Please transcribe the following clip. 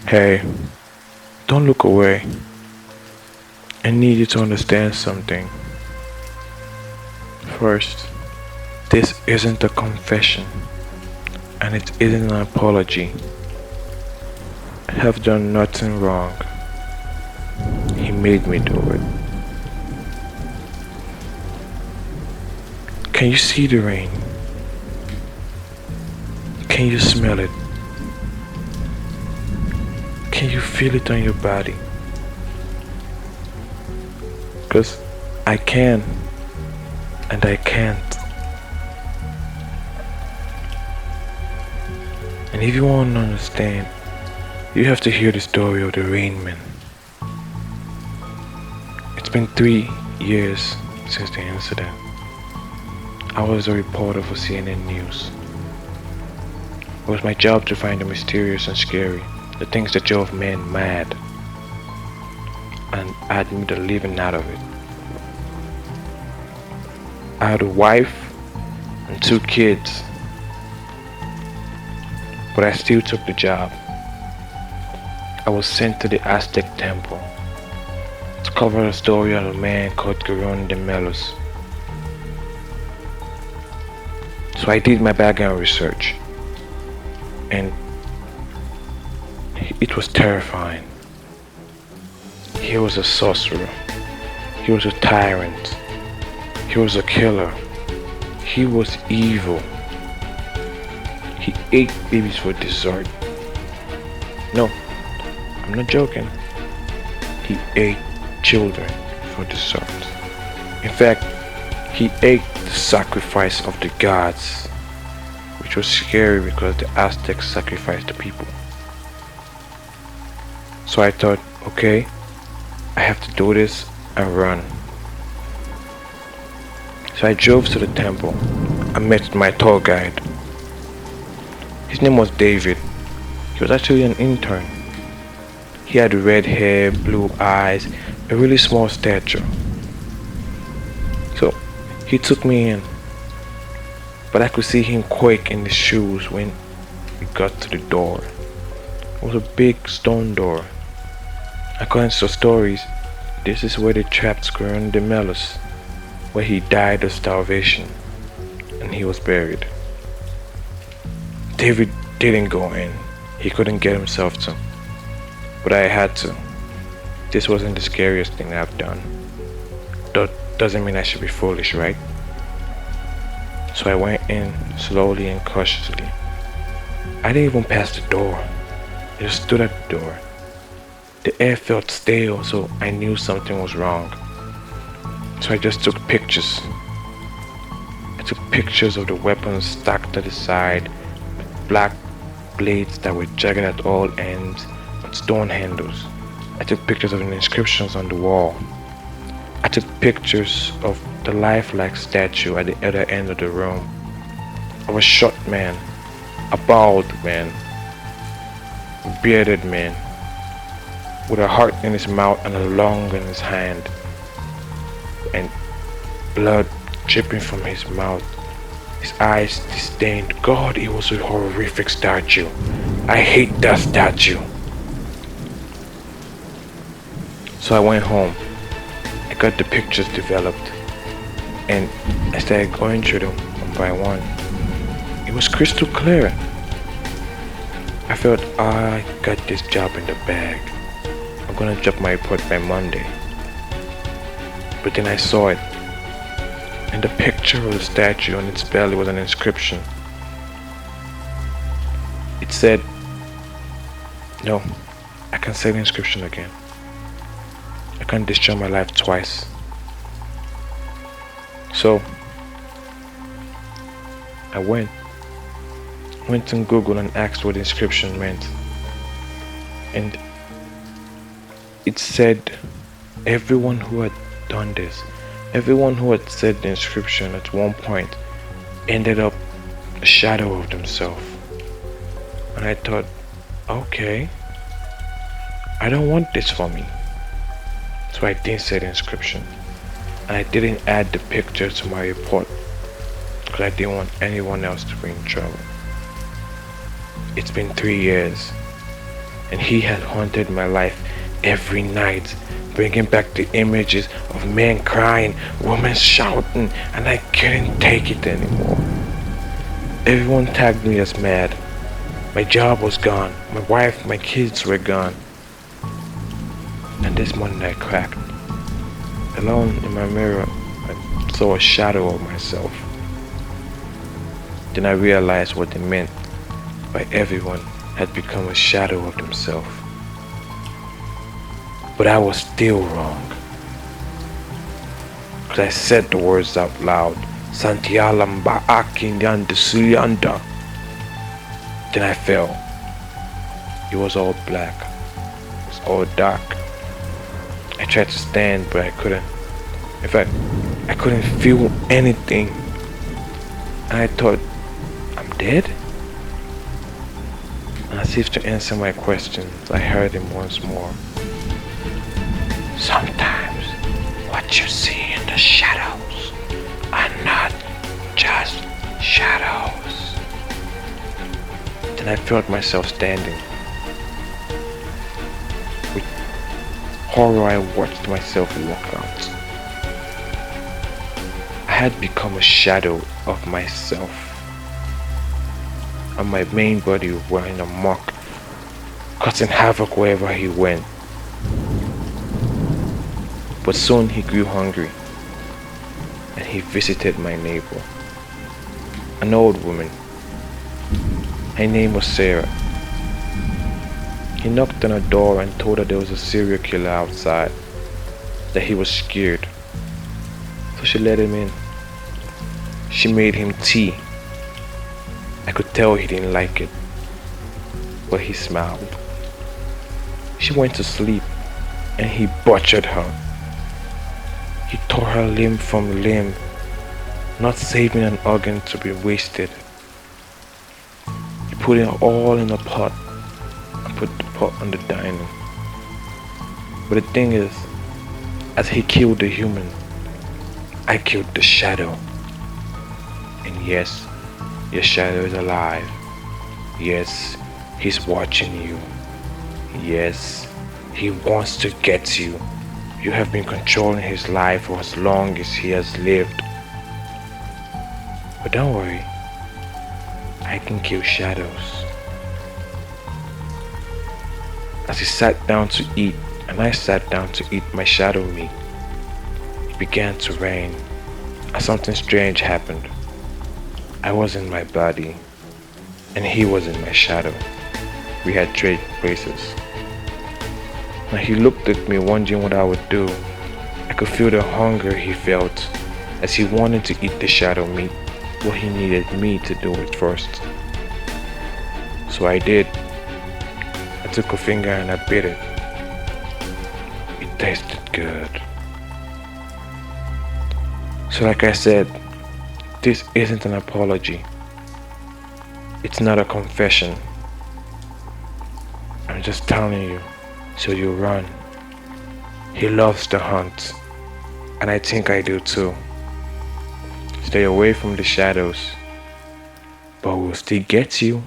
Hey, don't look away. I need you to understand something. First, this isn't a confession, and it isn't an apology. I have done nothing wrong. He made me do it. Can you see the rain? Can you smell it? Can you feel it on your body? Because I can, and I can't. And if you want to understand, you have to hear the story of the Rainman. It's been 3 years since the incident. I was a reporter for CNN News. It was my job to find the mysterious and scary, the things that drove men mad, and I had made a living out of it. I had a wife and 2 kids, but I still took the job. I was sent to the Aztec temple to cover the story of a man called Guerrero de Melos. So I did my background research, and it was terrifying. He was a sorcerer. He was a tyrant. He was a killer. He was evil. He ate babies for dessert. No, I'm not joking. He ate children for dessert. In fact, he ate the sacrifice of the gods, which was scary because the Aztecs sacrificed the people. So I thought, okay, I have to do this and run. So I drove to the temple. I met my tour guide. His name was David. He was actually an intern. He had red hair, blue eyes, a really small stature. So he took me in, but I could see him quake in his shoes when we got to the door. It was a big stone door. According to stories, this is where they trapped Guerrero de Melos, where he died of starvation and he was buried. David didn't go in. He couldn't get himself to. But I had to. This wasn't the scariest thing I've done. That doesn't mean I should be foolish, right? So I went in slowly and cautiously. I didn't even pass the door. I just stood at the door. The air felt stale, so I knew something was wrong. So I just took pictures. I took pictures of the weapons stacked to the side, with black blades that were jagged at all ends, and stone handles. I took pictures of the inscriptions on the wall. I took pictures of the lifelike statue at the other end of the room, of a short man, a bald man, a bearded man, with a heart in his mouth and a lung in his hand, and blood dripping from his mouth, his eyes disdained. God, it was a horrific statue. I hate that statue. So I went home. I got the pictures developed, and I started going through them one by one. It was crystal clear. I felt I got this job in the bag. I'm gonna drop my report by Monday. But then I saw it, and the picture of the statue on its belly was an inscription. It said, no, I can't say the inscription again. I can't destroy my life twice. So I went on Google and asked what the inscription meant. And it said everyone who had done this, everyone who had said the inscription at one point ended up a shadow of themselves. And I thought, okay, I don't want this for me. So I didn't say the inscription. And I didn't add the picture to my report because I didn't want anyone else to be in trouble. It's been 3 years. and he had haunted my life every night, bringing back the images of men crying, women shouting, and I couldn't take it anymore. Everyone tagged me as mad. My job was gone, my wife, my kids were gone. And this morning I cracked. Alone in my mirror, I saw a shadow of myself. Then I realized what it meant by everyone had become a shadow of themselves. But I was still wrong. Cause I said the words out loud. Santialamba Akinyanda Suyanda. Then I fell. It was all black. It was all dark. I tried to stand, but I couldn't. In fact, I couldn't feel anything. And I thought, I'm dead? And as if to answer my questions, I heard him once more. Sometimes what you see in the shadows are not just shadows. Then I felt myself standing. With horror, I watched myself walk out. I had become a shadow of myself, and my main body ran amok, causing havoc wherever he went. But soon he grew hungry, and he visited my neighbor, an old woman. Her name was Sarah. He knocked on her door and told her there was a serial killer outside, that he was scared. So she let him in. She made him tea. I could tell he didn't like it, but he smiled. She went to sleep, and he butchered her. He tore her limb from limb, not saving an organ to be wasted. He put it all in a pot and put the pot on the dining. But the thing is, as he killed the human, I killed the shadow. And yes, your shadow is alive. Yes, he's watching you. Yes, he wants to get you. You have been controlling his life for as long as he has lived. But don't worry, I can kill shadows. As he sat down to eat, and I sat down to eat my shadow meat, it began to rain, and something strange happened. I was in my body, and he was in my shadow. We had traded places. Now he looked at me, wondering what I would do. I could feel the hunger he felt as he wanted to eat the shadow meat, but he needed me to do it first. So I did. I took a finger and I bit it. It tasted good. So like I said, this isn't an apology. It's not a confession. I'm just telling you, so you run. He loves to hunt, and I think I do too. Stay away from the shadows, but we'll still get you.